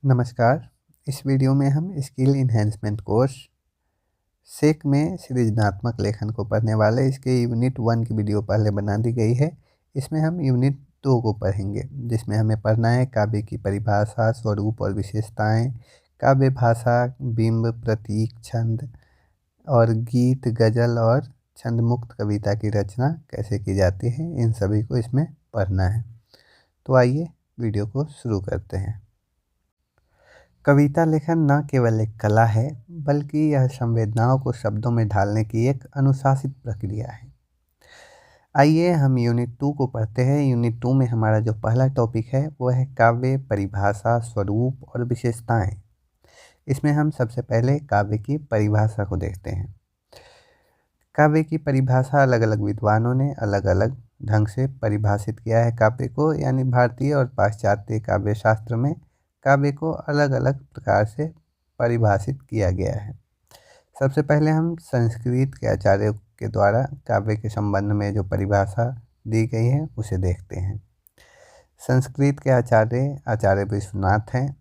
नमस्कार। इस वीडियो में हम स्किल इन्हेंसमेंट कोर्स सेक में सृजनात्मक लेखन को पढ़ने वाले। इसके यूनिट 1 की वीडियो पहले बना दी गई है। इसमें हम यूनिट 2 को पढ़ेंगे, जिसमें हमें पढ़ना है काव्य की परिभाषा, स्वरूप और विशेषताएं, काव्य भाषा, बिंब, प्रतीक, छंद और गीत, गजल और छंद मुक्त कविता की रचना कैसे की जाती है, इन सभी को इसमें पढ़ना है। तो आइए वीडियो को शुरू करते हैं। कविता लेखन न केवल एक कला है, बल्कि यह संवेदनाओं को शब्दों में ढालने की एक अनुशासित प्रक्रिया है। आइए हम यूनिट 2 को पढ़ते हैं। यूनिट 2 में हमारा जो पहला टॉपिक है वो है काव्य परिभाषा, स्वरूप और विशेषताएं। इसमें हम सबसे पहले काव्य की परिभाषा को देखते हैं। काव्य की परिभाषा अलग अलग विद्वानों ने अलग अलग ढंग से परिभाषित किया है काव्य को, यानी भारतीय और पाश्चात्य काव्य शास्त्र में काव्य को अलग अलग प्रकार से परिभाषित किया गया है। सबसे पहले हम संस्कृत के आचार्यों के द्वारा काव्य के संबंध में जो परिभाषा दी गई है उसे देखते हैं। संस्कृत के आचार्य विश्वनाथ हैं।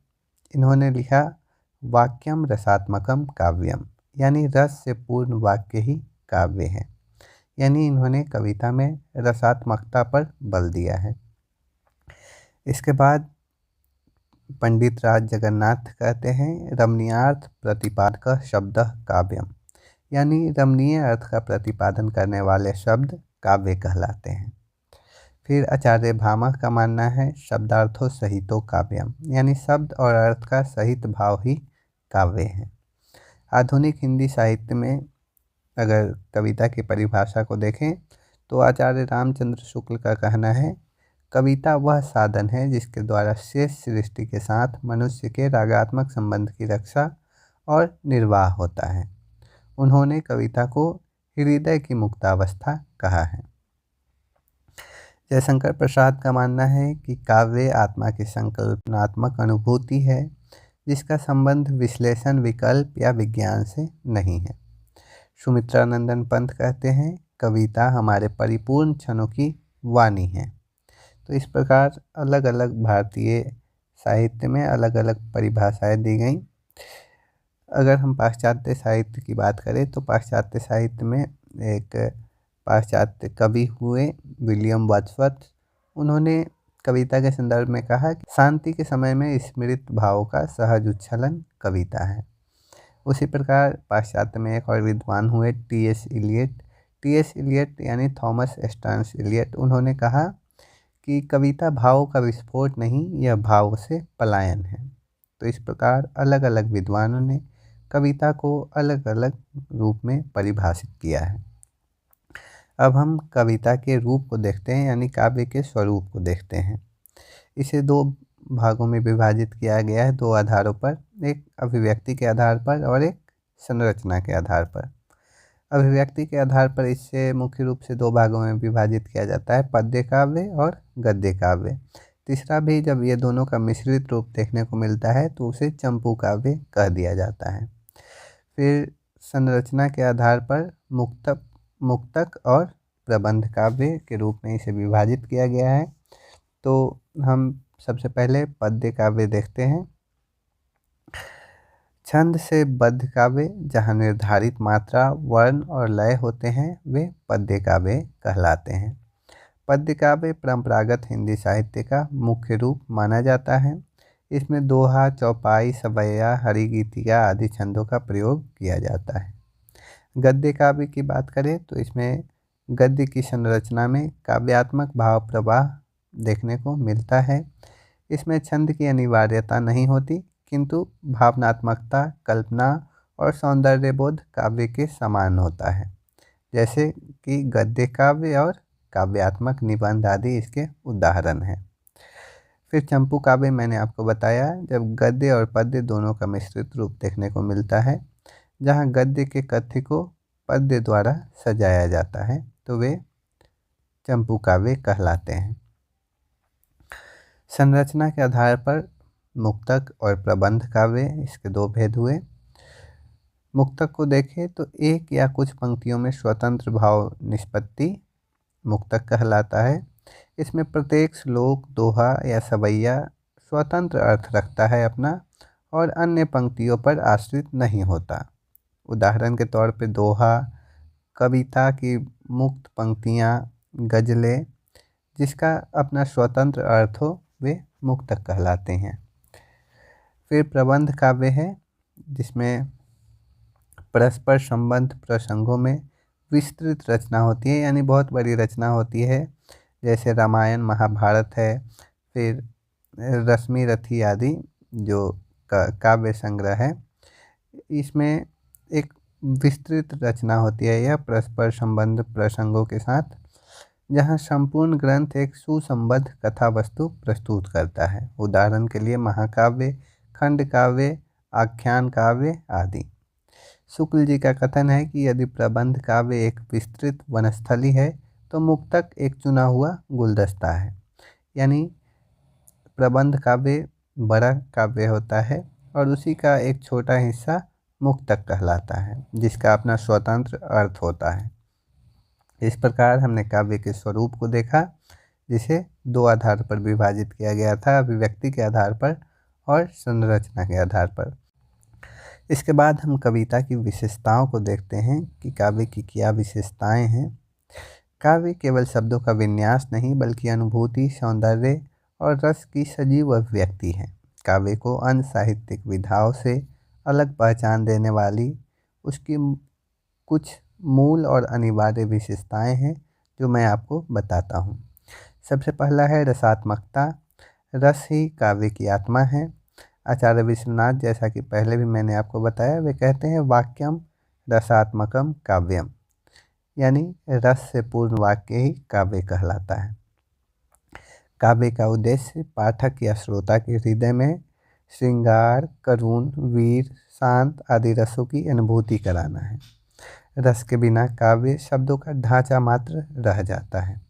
इन्होंने लिखा वाक्यम रसात्मकम काव्यम, यानी रस से पूर्ण वाक्य ही काव्य है। यानी इन्होंने कविता में रसात्मकता पर बल दिया है। इसके बाद पंडित राज जगन्नाथ कहते हैं रमणीयार्थ प्रतिपादक शब्द काव्यम, यानी रमणीय अर्थ का प्रतिपादन करने वाले शब्द काव्य कहलाते हैं। फिर आचार्य भामह का मानना है शब्दार्थों सहितो काव्यम, यानी शब्द और अर्थ का सहित भाव ही काव्य है। आधुनिक हिंदी साहित्य में अगर कविता की परिभाषा को देखें तो आचार्य रामचंद्र शुक्ल का कहना है कविता वह साधन है जिसके द्वारा शेष सृष्टि के साथ मनुष्य के रागात्मक संबंध की रक्षा और निर्वाह होता है। उन्होंने कविता को हृदय की मुक्तावस्था कहा है। जयशंकर प्रसाद का मानना है कि काव्य आत्मा की संकल्पनात्मक अनुभूति है जिसका संबंध विश्लेषण, विकल्प या विज्ञान से नहीं है। सुमित्रानंदन पंत कहते हैं कविता हमारे परिपूर्ण क्षणों की वाणी है। तो इस प्रकार अलग अलग भारतीय साहित्य में अलग अलग परिभाषाएं दी गई। अगर हम पाश्चात्य साहित्य की बात करें तो पाश्चात्य साहित्य में एक पाश्चात्य कवि हुए विलियम वर्ड्सवर्थ। उन्होंने कविता के संदर्भ में कहा कि शांति के समय में स्मृत भावों का सहज उच्छलन कविता है। उसी प्रकार पाश्चात्य में एक और विद्वान हुए टी.एस. इलियट यानी थॉमस स्टर्न्स इलियट। उन्होंने कहा कि कविता भावों का विस्फोट नहीं, यह भाव से पलायन है। तो इस प्रकार अलग अलग विद्वानों ने कविता को अलग अलग रूप में परिभाषित किया है। अब हम कविता के रूप को देखते हैं, यानी काव्य के स्वरूप को देखते हैं। इसे दो भागों में विभाजित किया गया है, दो आधारों पर, एक अभिव्यक्ति के आधार पर और एक संरचना के आधार पर। अभिव्यक्ति के आधार पर इसे मुख्य रूप से दो भागों में विभाजित किया जाता है, पद्य काव्य और गद्य काव्य। तीसरा भी जब ये दोनों का मिश्रित रूप देखने को मिलता है तो उसे चंपू काव्य कह दिया जाता है। फिर संरचना के आधार पर मुक्तक और प्रबंध काव्य के रूप में इसे विभाजित किया गया है। तो हम सबसे पहले पद्य काव्य देखते हैं। छंद से बद्ध काव्य, जहाँ निर्धारित मात्रा, वर्ण और लय होते हैं, वे पद्य काव्य कहलाते हैं। पद्य काव्य परंपरागत हिंदी साहित्य का मुख्य रूप माना जाता है। इसमें दोहा, चौपाई, सवैया, हरिगीतिया आदि छंदों का प्रयोग किया जाता है। गद्य काव्य की बात करें तो इसमें गद्य की संरचना में काव्यात्मक भाव प्रवाह देखने को मिलता है। इसमें छंद की अनिवार्यता नहीं होती, किंतु भावनात्मकता, कल्पना और सौंदर्यबोध काव्य के समान होता है, जैसे कि गद्य काव्य और काव्यात्मक निबंध आदि इसके उदाहरण हैं। फिर चंपू काव्य मैंने आपको बताया, जब गद्य और पद्य दोनों का मिश्रित रूप देखने को मिलता है, जहाँ गद्य के कथ्य को पद्य द्वारा सजाया जाता है, तो वे चंपू काव्य कहलाते हैं। संरचना के आधार पर मुक्तक और प्रबंध काव्य, इसके दो भेद हुए। मुक्तक को देखें तो एक या कुछ पंक्तियों में स्वतंत्र भाव निष्पत्ति मुक्तक कहलाता है। इसमें प्रत्येक श्लोक, दोहा या सवैया स्वतंत्र अर्थ रखता है अपना और अन्य पंक्तियों पर आश्रित नहीं होता। उदाहरण के तौर पे दोहा, कविता की मुक्त पंक्तियाँ, गज़लें, जिसका अपना स्वतंत्र अर्थ हो वे मुक्तक कहलाते हैं। फिर प्रबंध काव्य है जिसमें परस्पर संबंध प्रसंगों में विस्तृत रचना होती है, यानी बहुत बड़ी रचना होती है, जैसे रामायण महाभारत है। फिर रश्मि रथी आदि जो काव्य संग्रह है, इसमें एक विस्तृत रचना होती है यह परस्पर संबंध प्रसंगों के साथ, जहाँ संपूर्ण ग्रंथ एक सुसंबद्ध कथा वस्तु प्रस्तुत करता है। उदाहरण के लिए महाकाव्य, खंड काव्य, आख्यान काव्य आदि। शुक्ल जी का कथन है कि यदि प्रबंध काव्य एक विस्तृत वनस्थली है तो मुक्तक एक चुना हुआ गुलदस्ता है। यानी प्रबंध काव्य बड़ा काव्य होता है और उसी का एक छोटा हिस्सा मुक्तक कहलाता है, जिसका अपना स्वतंत्र अर्थ होता है। इस प्रकार हमने काव्य के स्वरूप को देखा, जिसे दो आधार पर विभाजित किया गया था, अभिव्यक्ति के आधार पर और संरचना के आधार पर। इसके बाद हम कविता की विशेषताओं को देखते हैं कि काव्य की क्या विशेषताएं हैं। काव्य केवल शब्दों का विन्यास नहीं बल्कि अनुभूति, सौंदर्य और रस की सजीव अभिव्यक्ति है। काव्य को अन्य साहित्यिक विधाओं से अलग पहचान देने वाली उसकी कुछ मूल और अनिवार्य विशेषताएं हैं जो मैं आपको बताता हूँ। सबसे पहला है रसात्मकता। रस ही काव्य की आत्मा है। आचार्य विश्वनाथ, जैसा कि पहले भी मैंने आपको बताया, वे कहते हैं वाक्यम रसात्मकम काव्यम, यानी रस से पूर्ण वाक्य ही काव्य कहलाता है। काव्य का उद्देश्य पाठक या श्रोता के हृदय में श्रृंगार, करुण, वीर, शांत आदि रसों की अनुभूति कराना है। रस के बिना काव्य शब्दों का ढांचा मात्र रह जाता है।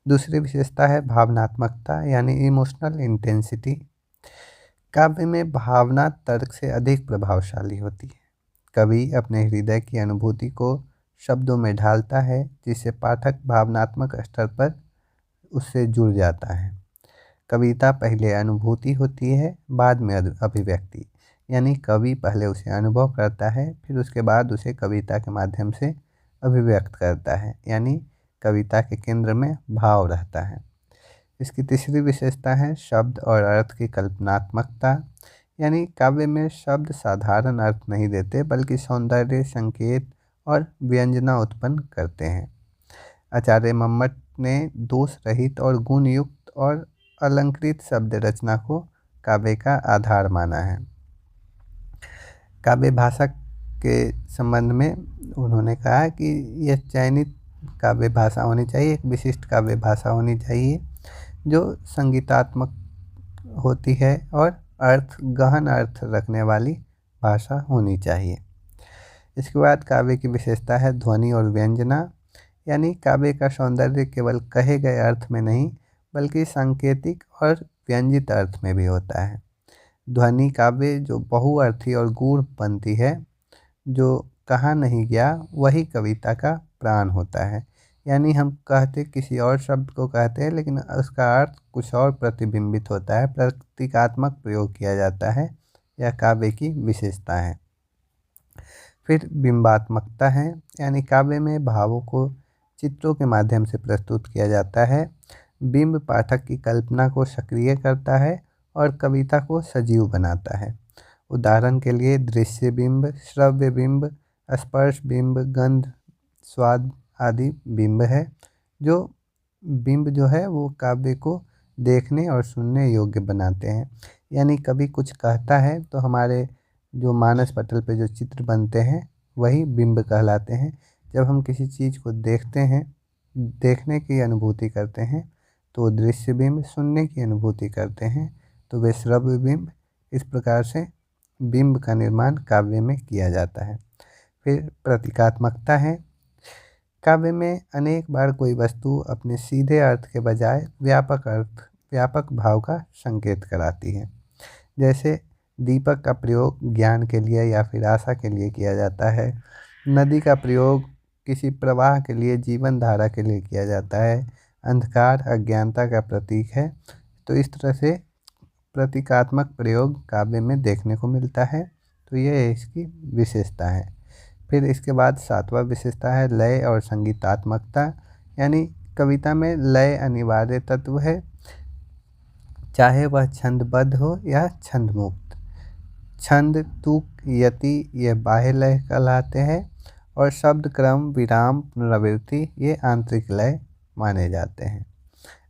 दूसरी विशेषता है भावनात्मकता, यानी इमोशनल इंटेंसिटी। काव्य में भावना तर्क से अधिक प्रभावशाली होती है। कवि अपने हृदय की अनुभूति को शब्दों में ढालता है, जिससे पाठक भावनात्मक स्तर पर उससे जुड़ जाता है। कविता पहले अनुभूति होती है, बाद में अभिव्यक्ति, यानी कवि पहले उसे अनुभव करता है, फिर उसके बाद उसे कविता के माध्यम से अभिव्यक्त करता है, यानी कविता के केंद्र में भाव रहता है। इसकी तीसरी विशेषता है शब्द और अर्थ की कल्पनात्मकता, यानी काव्य में शब्द साधारण अर्थ नहीं देते बल्कि सौंदर्य, संकेत और व्यंजना उत्पन्न करते हैं। आचार्य मम्मट ने दोष रहित और गुण युक्त और अलंकृत शब्द रचना को काव्य का आधार माना है। काव्य भाषा के संबंध में उन्होंने कहा कि यह चयनित काव्य भाषा होनी चाहिए, एक विशिष्ट काव्य भाषा होनी चाहिए जो संगीतात्मक होती है और गहन अर्थ रखने वाली भाषा होनी चाहिए। इसके बाद काव्य की विशेषता है ध्वनि और व्यंजना, यानी काव्य का सौंदर्य केवल कहे गए अर्थ में नहीं बल्कि सांकेतिक और व्यंजित अर्थ में भी होता है। ध्वनि काव्य जो बहुअर्थी और गूढ़ बनती है, जो कहा नहीं गया वही कविता का प्राण होता है। यानी हम कहते किसी और शब्द को कहते हैं लेकिन उसका अर्थ कुछ और प्रतिबिंबित होता है, प्रतीकात्मक प्रयोग किया जाता है। यह काव्य की विशेषता है। फिर बिंबात्मकता है, यानी काव्य में भावों को चित्रों के माध्यम से प्रस्तुत किया जाता है। बिंब पाठक की कल्पना को सक्रिय करता है और कविता को सजीव बनाता है। उदाहरण के लिए दृश्य बिंब, श्रव्य बिंब, स्पर्श बिंब, गंध, स्वाद आदि बिंब है। जो बिंब जो है वो काव्य को देखने और सुनने योग्य बनाते हैं। यानी कभी कुछ कहता है तो हमारे जो मानस पटल पे जो चित्र बनते हैं वही बिंब कहलाते हैं। जब हम किसी चीज़ को देखते हैं, देखने की अनुभूति करते हैं तो दृश्य बिंब, सुनने की अनुभूति करते हैं तो वे श्रव्य बिंब। इस प्रकार से बिंब का निर्माण काव्य में किया जाता है। फिर प्रतीकात्मकता है। काव्य में अनेक बार कोई वस्तु अपने सीधे अर्थ के बजाय व्यापक भाव का संकेत कराती है। जैसे दीपक का प्रयोग ज्ञान के लिए या फिर आशा के लिए किया जाता है। नदी का प्रयोग किसी प्रवाह के लिए, जीवन धारा के लिए किया जाता है। अंधकार अज्ञानता का प्रतीक है। तो इस तरह से प्रतीकात्मक प्रयोग काव्य में देखने को मिलता है। तो यह इसकी विशेषता है। फिर इसके बाद 7वां विशेषता है लय और संगीतात्मकता, यानी कविता में लय अनिवार्य तत्व है, चाहे वह छंदबद्ध हो या छंदमुक्त। छंद, तुक, यति ये बाह्य लय कहलाते हैं और शब्द क्रम, विराम, पुनरावृत्ति ये आंतरिक लय माने जाते हैं।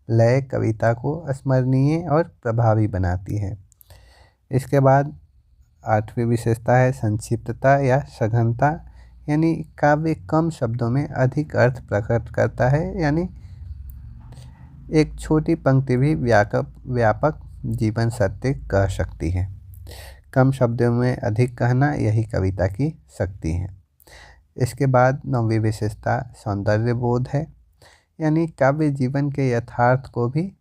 लय कविता को स्मरणीय और प्रभावी बनाती है। इसके बाद 8वीं विशेषता है संक्षिप्तता या सघनता, यानी काव्य कम शब्दों में अधिक अर्थ प्रकट करता है, यानी एक छोटी पंक्ति भी व्यापक जीवन सत्य कह सकती है। कम शब्दों में अधिक कहना यही कविता की शक्ति है। इसके बाद 9वीं विशेषता सौंदर्य बोध है, यानी काव्य जीवन के यथार्थ को भी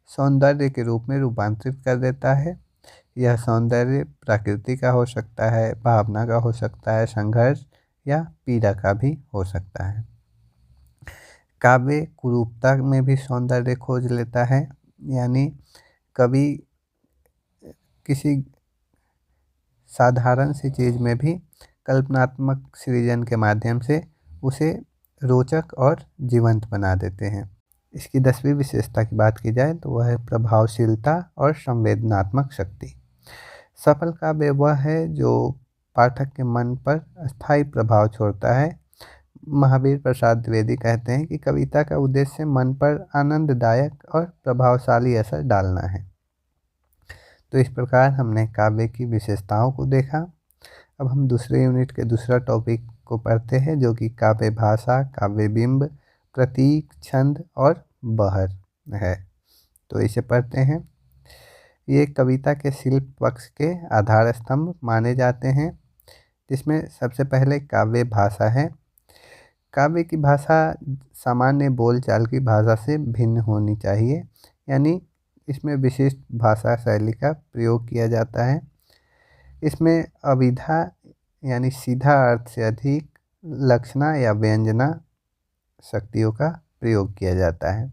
सौंदर्य के रूप में रूपांतरित कर देता है। यह सौंदर्य प्रकृति का हो सकता है, भावना का हो सकता है, संघर्ष या पीड़ा का भी हो सकता है। काव्य कुरूपता में भी सौंदर्य खोज लेता है, यानी कवि किसी साधारण सी चीज़ में भी कल्पनात्मक सृजन के माध्यम से उसे रोचक और जीवंत बना देते हैं। इसकी 10वीं विशेषता की बात की जाए तो वह है प्रभावशीलता और संवेदनात्मक शक्ति। सफल काव्य वह है जो पाठक के मन पर स्थायी प्रभाव छोड़ता है। महावीर प्रसाद द्विवेदी कहते हैं कि कविता का उद्देश्य मन पर आनंददायक और प्रभावशाली असर डालना है। तो इस प्रकार हमने काव्य की विशेषताओं को देखा। अब हम दूसरे यूनिट के दूसरा टॉपिक को पढ़ते हैं, जो कि काव्य भाषा, काव्य बिंब, प्रतीक, छंद और बहर है। तो इसे पढ़ते हैं। ये कविता के शिल्प पक्ष के आधार स्तंभ माने जाते हैं, जिसमें सबसे पहले काव्य भाषा है। काव्य की भाषा सामान्य बोलचाल की भाषा से भिन्न होनी चाहिए, यानी इसमें विशिष्ट भाषा शैली का प्रयोग किया जाता है। इसमें अभिधा यानी सीधा अर्थ से अधिक लक्षणा या व्यंजना शक्तियों का प्रयोग किया जाता है।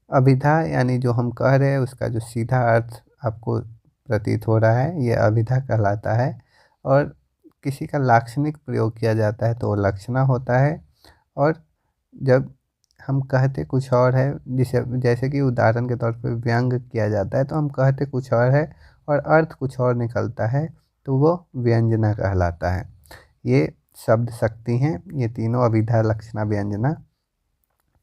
अभिधा यानी जो हम कह रहे हैं उसका जो सीधा अर्थ आपको प्रतीत हो रहा है, ये अभिधा कहलाता है। और किसी का लाक्षणिक प्रयोग किया जाता है तो वो लक्षणा होता है। और जब हम कहते कुछ और है, जैसे कि उदाहरण के तौर पर व्यंग किया जाता है, तो हम कहते कुछ और है और अर्थ कुछ और निकलता है, तो वो व्यंजना कहलाता है। ये शब्द शक्ति हैं, ये तीनों अभिधा, लक्षणा, व्यंजना।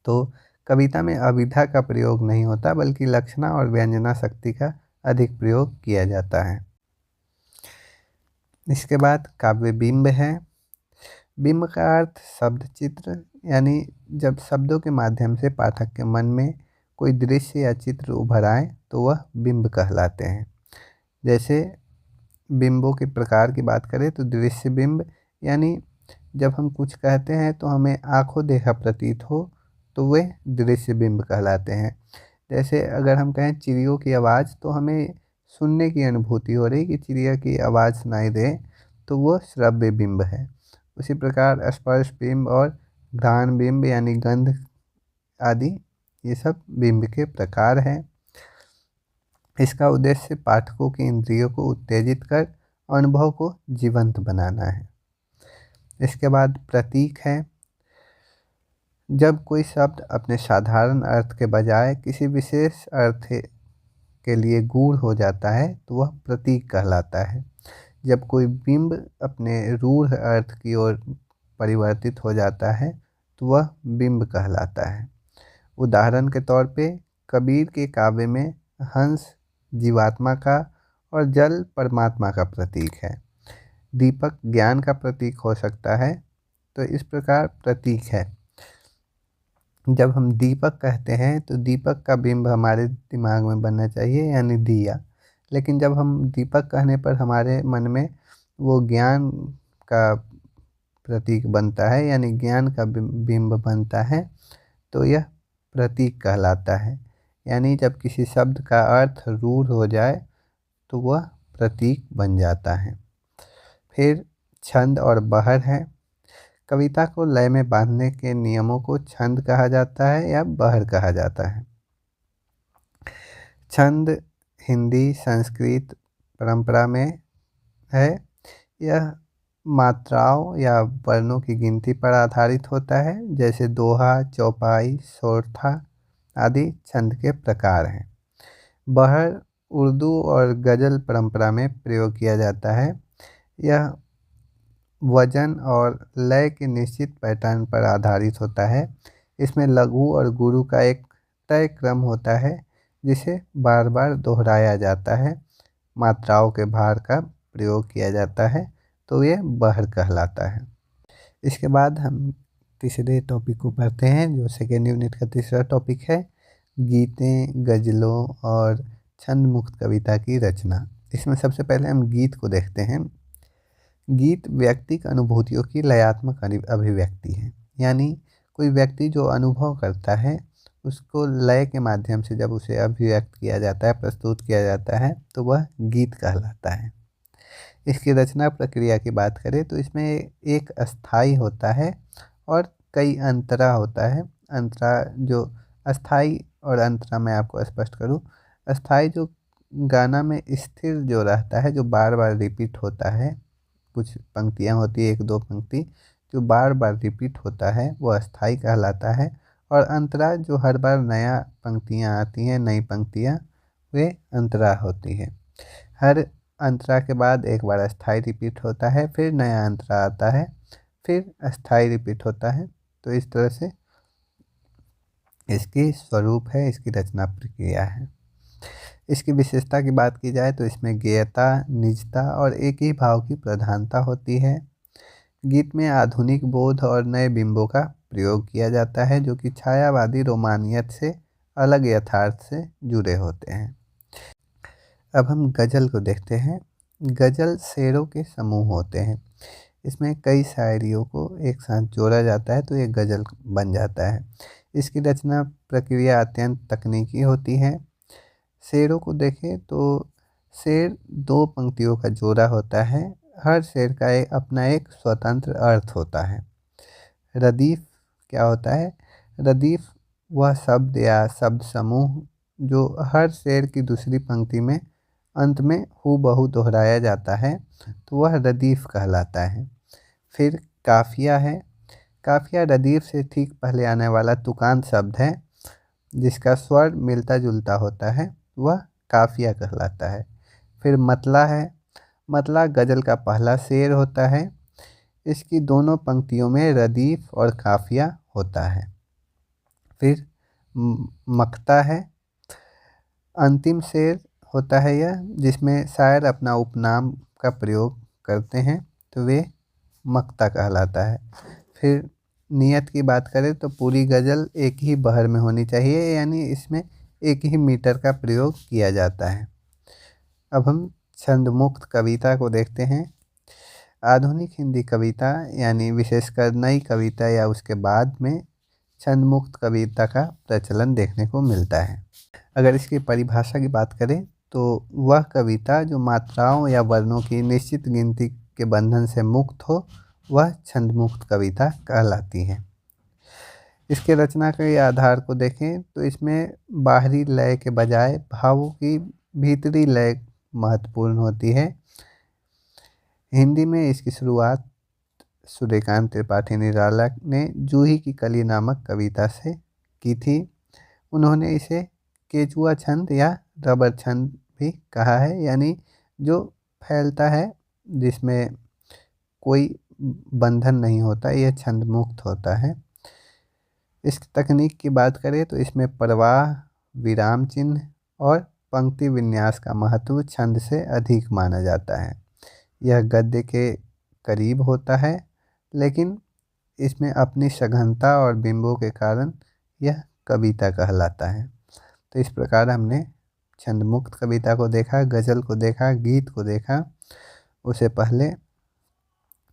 तो कविता में अभिधा का प्रयोग नहीं होता, बल्कि लक्षणा और व्यंजना शक्ति का अधिक प्रयोग किया जाता है। इसके बाद काव्य बिंब है। बिंब का अर्थ शब्द चित्र, यानी जब शब्दों के माध्यम से पाठक के मन में कोई दृश्य या चित्र उभर आए तो वह बिंब कहलाते हैं। जैसे बिंबों के प्रकार की बात करें तो दृश्य बिंब, यानी जब हम कुछ कहते हैं तो हमें आंखों देखा प्रतीत हो तो वे दृश्य बिंब कहलाते हैं। जैसे अगर हम कहें चिड़ियों की आवाज़, तो हमें सुनने की अनुभूति हो रही कि चिड़िया की आवाज़ सुनाई दे, तो वो श्रव्य बिंब है। उसी प्रकार स्पर्श बिंब और घ्राण बिंब यानी गंध आदि, ये सब बिंब के प्रकार हैं। इसका उद्देश्य पाठकों की इंद्रियों को उत्तेजित कर अनुभव को जीवंत बनाना है। इसके बाद प्रतीक है। जब कोई शब्द अपने साधारण अर्थ के बजाय किसी विशेष अर्थ के लिए गूढ़ हो जाता है तो वह प्रतीक कहलाता है। जब कोई बिंब अपने रूढ़ अर्थ की ओर परिवर्तित हो जाता है तो वह बिंब कहलाता है। उदाहरण के तौर पे कबीर के काव्य में हंस जीवात्मा का और जल परमात्मा का प्रतीक है। दीपक ज्ञान का प्रतीक हो सकता है। तो इस प्रकार प्रतीक है। जब हम दीपक कहते हैं तो दीपक का बिंब हमारे दिमाग में बनना चाहिए, यानी दिया। लेकिन जब हम दीपक कहने पर हमारे मन में वो ज्ञान का प्रतीक बनता है, यानी ज्ञान का बिंब बनता है, तो यह प्रतीक कहलाता है। यानी जब किसी शब्द का अर्थ रूढ़ हो जाए तो वह प्रतीक बन जाता है। फिर छंद और बहर है। कविता को लय में बांधने के नियमों को छंद कहा जाता है या बहर कहा जाता है। छंद हिंदी संस्कृत परंपरा में है। यह मात्राओं या वर्णों की गिनती पर आधारित होता है, जैसे दोहा, चौपाई, सोरठा आदि छंद के प्रकार हैं। बहर उर्दू और गज़ल परंपरा में प्रयोग किया जाता है। यह वजन और लय के निश्चित पैटर्न पर आधारित होता है। इसमें लघु और गुरु का एक तय क्रम होता है, जिसे बार बार दोहराया जाता है। मात्राओं के भार का प्रयोग किया जाता है, तो ये बहर कहलाता है। इसके बाद हम तीसरे टॉपिक को पढ़ते हैं, जो सेकेंड यूनिट का तीसरा टॉपिक है, गीतें, गज़लों और छंद मुक्त कविता की रचना। इसमें सबसे पहले हम गीत को देखते हैं। गीत व्यक्तिक अनुभूतियों की लयात्मक अभिव्यक्ति है, यानी कोई व्यक्ति जो अनुभव करता है उसको लय के माध्यम से जब उसे अभिव्यक्त किया जाता है, प्रस्तुत किया जाता है, तो वह गीत कहलाता है। इसकी रचना प्रक्रिया की बात करें तो इसमें एक अस्थाई होता है और कई अंतरा होता है। अंतरा जो अस्थाई और अंतरा मैं आपको स्पष्ट करूं, अस्थाई जो गाना में स्थिर जो रहता है, जो बार बार रिपीट होता है, कुछ पंक्तियां होती है, एक दो पंक्ति जो बार बार रिपीट होता है, वो अस्थाई कहलाता है। और अंतरा जो हर बार नया पंक्तियां आती हैं, नई पंक्तियां, वे अंतरा होती है। हर अंतरा के बाद एक बार अस्थाई रिपीट होता है, फिर नया अंतरा आता है, फिर अस्थाई रिपीट होता है। तो इस तरह से इसकी स्वरूप है, इसकी रचना प्रक्रिया है। इसकी विशेषता की बात की जाए तो इसमें गेयता, निजता और एक ही भाव की प्रधानता होती है। गीत में आधुनिक बोध और नए बिंबों का प्रयोग किया जाता है, जो कि छायावादी रोमानियत से अलग यथार्थ से जुड़े होते हैं। अब हम गज़ल को देखते हैं। गज़ल शेरों के समूह होते हैं। इसमें कई शायरियों को एक साथ जोड़ा जाता है, तो ये गज़ल बन जाता है। इसकी रचना प्रक्रिया अत्यंत तकनीकी होती है। शेरों को देखें तो शेर दो पंक्तियों का जोड़ा होता है। हर शेर का अपना एक स्वतंत्र अर्थ होता है। रदीफ क्या होता है? रदीफ वह शब्द या शब्द समूह जो हर शेर की दूसरी पंक्ति में अंत में हूबहू दोहराया जाता है, तो वह रदीफ कहलाता है। फिर काफिया है। काफिया रदीफ से ठीक पहले आने वाला तुकांत शब्द है, जिसका स्वर मिलता जुलता होता है, वह काफिया कहलाता है। फिर मतला है। मतला गज़ल का पहला शेर होता है। इसकी दोनों पंक्तियों में रदीफ और काफिया होता है। फिर मक्ता है। अंतिम शेर होता है यह, जिसमें शायर अपना उपनाम का प्रयोग करते हैं, तो वे मक्ता कहलाता है। फिर नियत की बात करें तो पूरी गज़ल एक ही बहर में होनी चाहिए, यानी इसमें एक ही मीटर का प्रयोग किया जाता है। अब हम छंद मुक्त कविता को देखते हैं। आधुनिक हिंदी कविता यानी विशेषकर नई कविता या उसके बाद में छंद मुक्त कविता का प्रचलन देखने को मिलता है। अगर इसकी परिभाषा की बात करें तो वह कविता जो मात्राओं या वर्णों की निश्चित गिनती के बंधन से मुक्त हो, वह छंद मुक्त कविता कहलाती है। इसके रचना के आधार को देखें तो इसमें बाहरी लय के बजाय भावों की भीतरी लय महत्वपूर्ण होती है। हिंदी में इसकी शुरुआत सूर्यकांत त्रिपाठी निराला ने जूही की कली नामक कविता से की थी। उन्होंने इसे केचुआ छंद या रबर छंद भी कहा है, यानी जो फैलता है, जिसमें कोई बंधन नहीं होता, यह छंद मुक्त होता है। इस तकनीक की बात करें तो इसमें प्रवाह, विराम चिन्ह और पंक्ति विन्यास का महत्व छंद से अधिक माना जाता है। यह गद्य के करीब होता है, लेकिन इसमें अपनी सघनता और बिंबों के कारण यह कविता कहलाता है। तो इस प्रकार हमने छंद मुक्त कविता को देखा, गज़ल को देखा, गीत को देखा। उससे पहले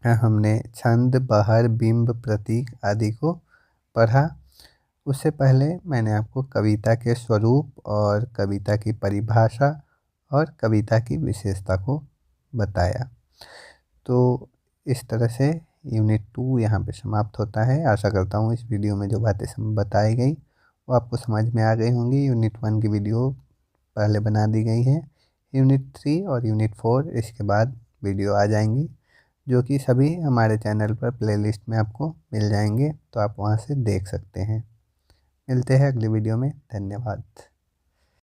हमने छंद, बहर, बिंब, प्रतीक आदि को पढ़ा। उससे पहले मैंने आपको कविता के स्वरूप और कविता की परिभाषा और कविता की विशेषता को बताया। तो इस तरह से यूनिट 2 यहाँ पे समाप्त होता है। आशा करता हूँ इस वीडियो में जो बातें बताई गई वो आपको समझ में आ गई होंगी। यूनिट 1 की वीडियो पहले बना दी गई है, यूनिट 3 और यूनिट 4 इसके बाद वीडियो आ जाएंगी, जो कि सभी हमारे चैनल पर प्लेलिस्ट में आपको मिल जाएंगे, तो आप वहां से देख सकते हैं। मिलते हैं अगली वीडियो में। धन्यवाद।